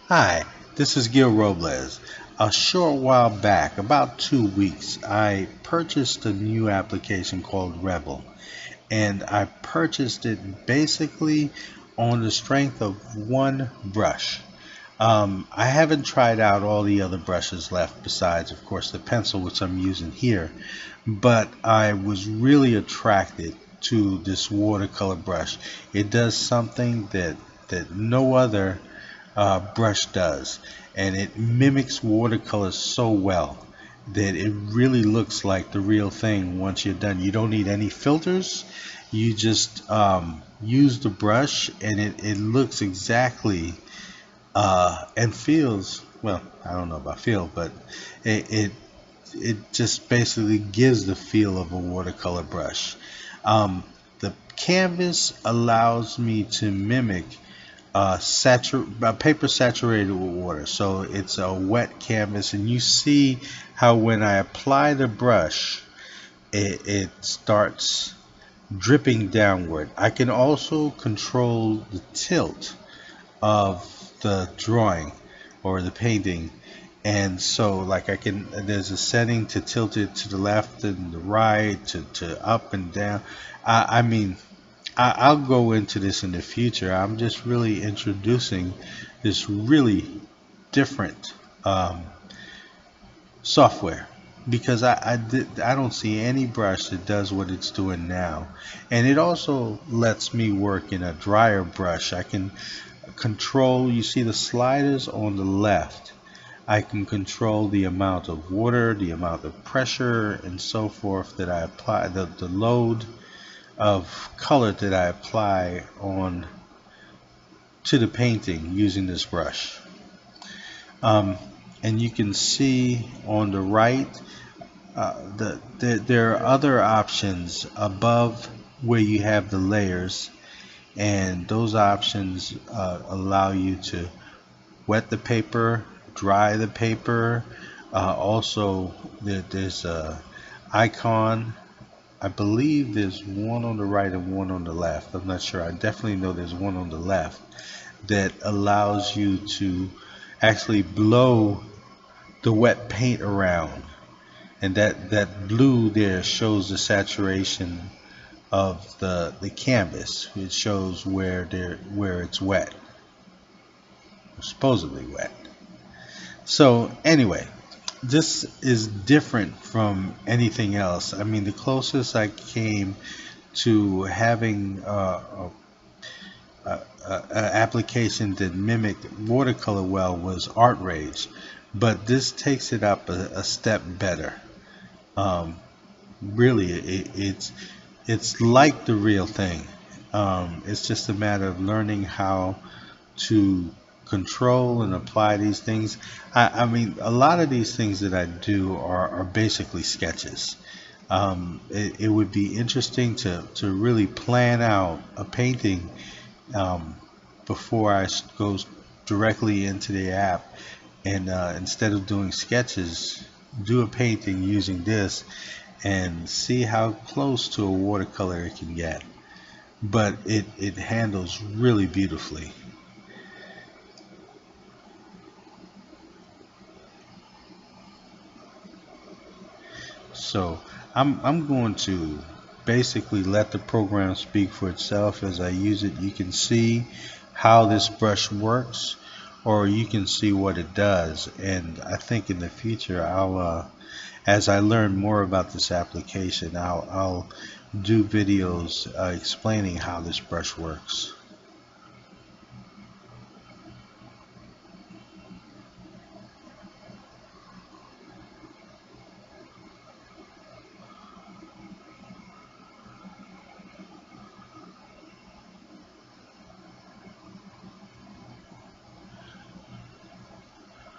Hi, this is Gil Robles. A short while back, about 2 weeks, I purchased a new application called Rebelle, and I purchased it basically on the strength of one brush. I haven't tried out all the other brushes left besides, of course, the pencil, which I'm using here, but I was really attracted to this watercolor brush. It does something that no other brush does, and it mimics watercolor so well that it really looks like the real thing once you're done. You don't need any filters. You just use the brush, and it looks exactly and feels well. I don't know about feel, but it, it it just basically gives the feel of a watercolor brush. The canvas allows me to mimic paper saturated with water. So it's a wet canvas, and you see how when I apply the brush, it starts dripping downward. I can also control the tilt of the drawing or the painting. And so, like, there's a setting to tilt it to the left and the right, to up and down. I mean, I'll go into this in the future. I'm just really introducing this really different software because I don't see any brush that does what it's doing now. And it also lets me work in a drier brush. I can control, you see the sliders on the left. I can control the amount of water, the amount of pressure, and so forth that I apply, the load of color that I apply on to the painting using this brush. Um, and you can see on the right, there are other options above where you have the layers, and those options allow you to wet the paper, dry the paper. Also, there's a icon. I believe there's one on the right and one on the left. I'm not sure. I definitely know there's one on the left that allows you to actually blow the wet paint around. And that blue there shows the saturation of the canvas. It shows where it's wet, supposedly wet. So anyway, this is different from anything else. I mean, the closest I came to having an application that mimicked watercolor well was Art Rage, but this takes it up a step better. Um, Really, it's like the real thing. It's just a matter of learning how to control and apply these things. I mean, a lot of these things that I do are basically sketches. It would be interesting to really plan out a painting um, before go directly into the app, and instead of doing sketches, do a painting using this and see how close to a watercolor it can get. But it handles really beautifully. So I'm going to basically let the program speak for itself as I use it. You can see how this brush works, or you can see what it does. And I think in the future, as I learn more about this application, I'll do videos explaining how this brush works.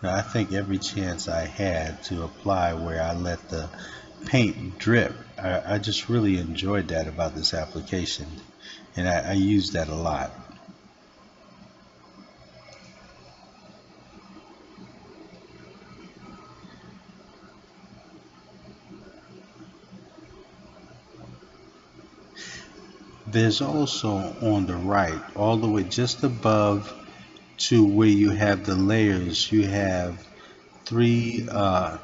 Now, I think every chance I had to apply where I let the paint drip, I just really enjoyed that about this application, and I use that a lot. There's also on the right, all the way just above to where you have the layers. You have no,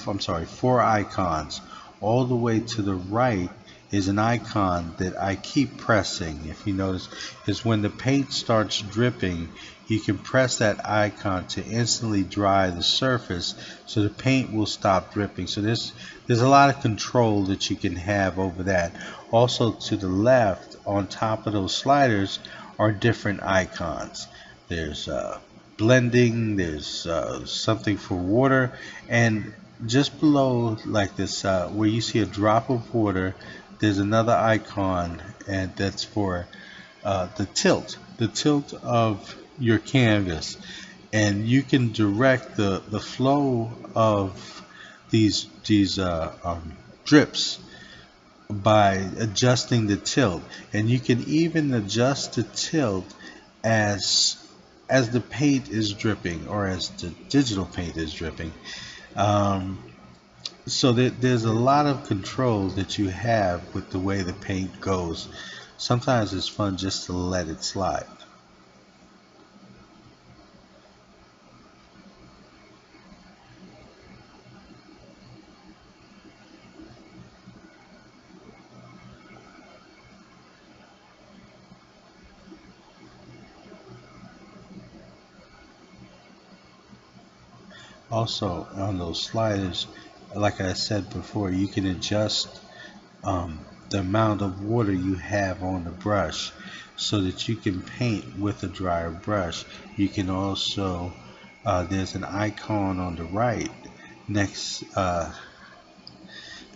I'm sorry, four icons. All the way to the right is an icon that I keep pressing. If you notice, is when the paint starts dripping, you can press that icon to instantly dry the surface so the paint will stop dripping. So there's a lot of control that you can have over that. Also to the left on top of those sliders are different icons. There's blending, there's something for water, and just below like this where you see a drop of water, there's another icon, and that's for the tilt of your canvas, and you can direct the flow of these drips by adjusting the tilt, and you can even adjust the tilt as the paint is dripping or as the digital paint is dripping. Um, so there's a lot of control that you have with the way the paint goes. Sometimes it's fun just to let it slide. Also, on those sliders, like I said before, you can adjust um, the amount of water you have on the brush so that you can paint with a drier brush. You can also, there's an icon on the right next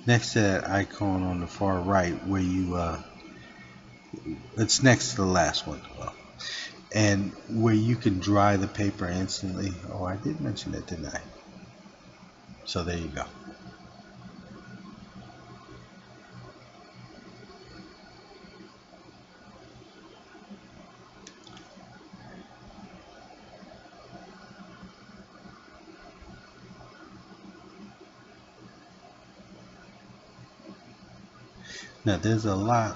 next to that icon on the far right where it's next to the last one. And where you can dry the paper instantly. Oh, I did mention that, didn't I? So there you go. Now there's a lot,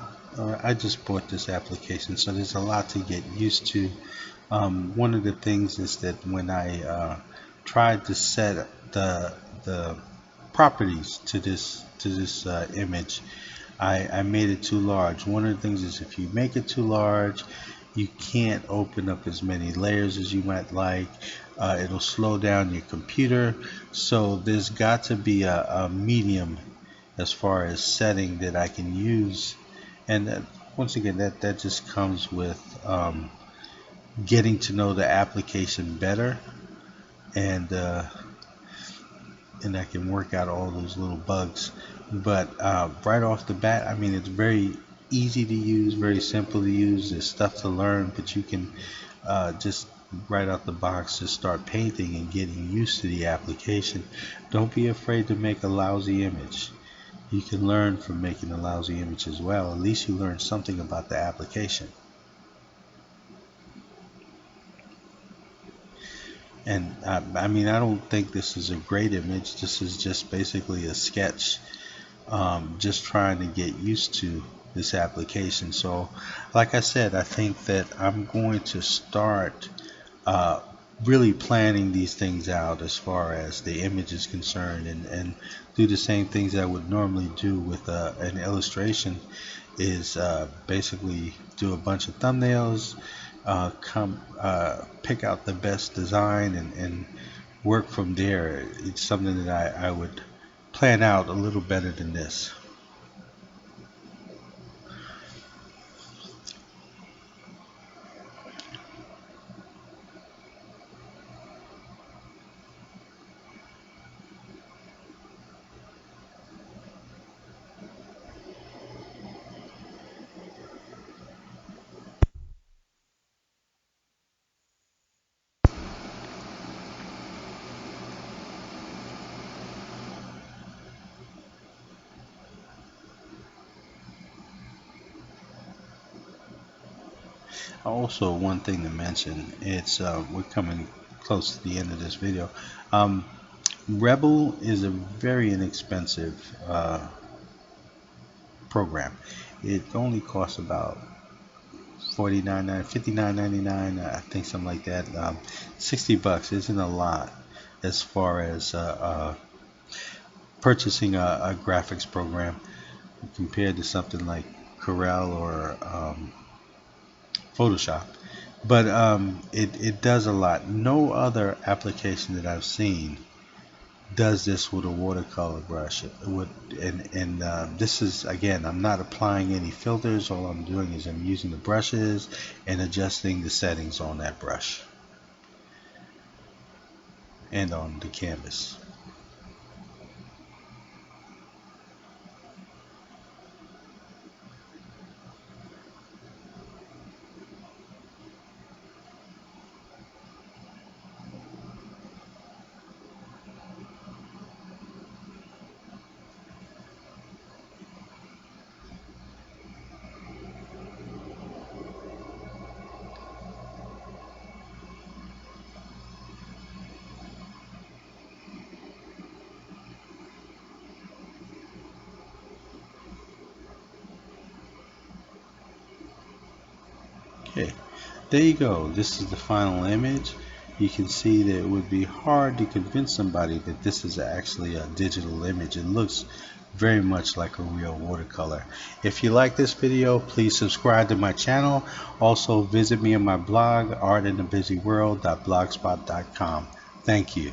I just bought this application, so there's a lot to get used to. One of the things is that when I tried to set the properties to this image, I made it too large. One of the things is if you make it too large, you can't open up as many layers as you might like. It'll slow down your computer. So there's got to be a medium as far as setting that I can use. And once again, that just comes with getting to know the application better, and and I can work out all those little bugs. But right off the bat, I mean, it's very easy to use, very simple to use. There's stuff to learn, but you can just right out the box just start painting and getting used to the application. Don't be afraid to make a lousy image. You can learn from making a lousy image as well. At least you learn something about the application. And I mean, I don't think this is a great image. This is just basically a sketch, just trying to get used to this application. So, like I said, I think that I'm going to start uh, really planning these things out as far as the image is concerned, and do the same things I would normally do with an illustration, is basically do a bunch of thumbnails, pick out the best design, and work from there. It's something that I would plan out a little better than this. Also, one thing to mention, it's we're coming close to the end of this video. Um, Rebel is a very inexpensive program. It only costs about $59.99, I think something like that. $60 isn't a lot as far as purchasing a graphics program compared to something like Corel or Photoshop. But it does a lot. No other application that I've seen does this with a watercolor brush. This is, again, I'm not applying any filters. All I'm doing is I'm using the brushes and adjusting the settings on that brush and on the canvas. Okay, there you go. This is the final image. You can see that it would be hard to convince somebody that this is actually a digital image. It looks very much like a real watercolor. If you like this video, please subscribe to my channel. Also visit me on my blog, artinthebusyworld.blogspot.com. Thank you.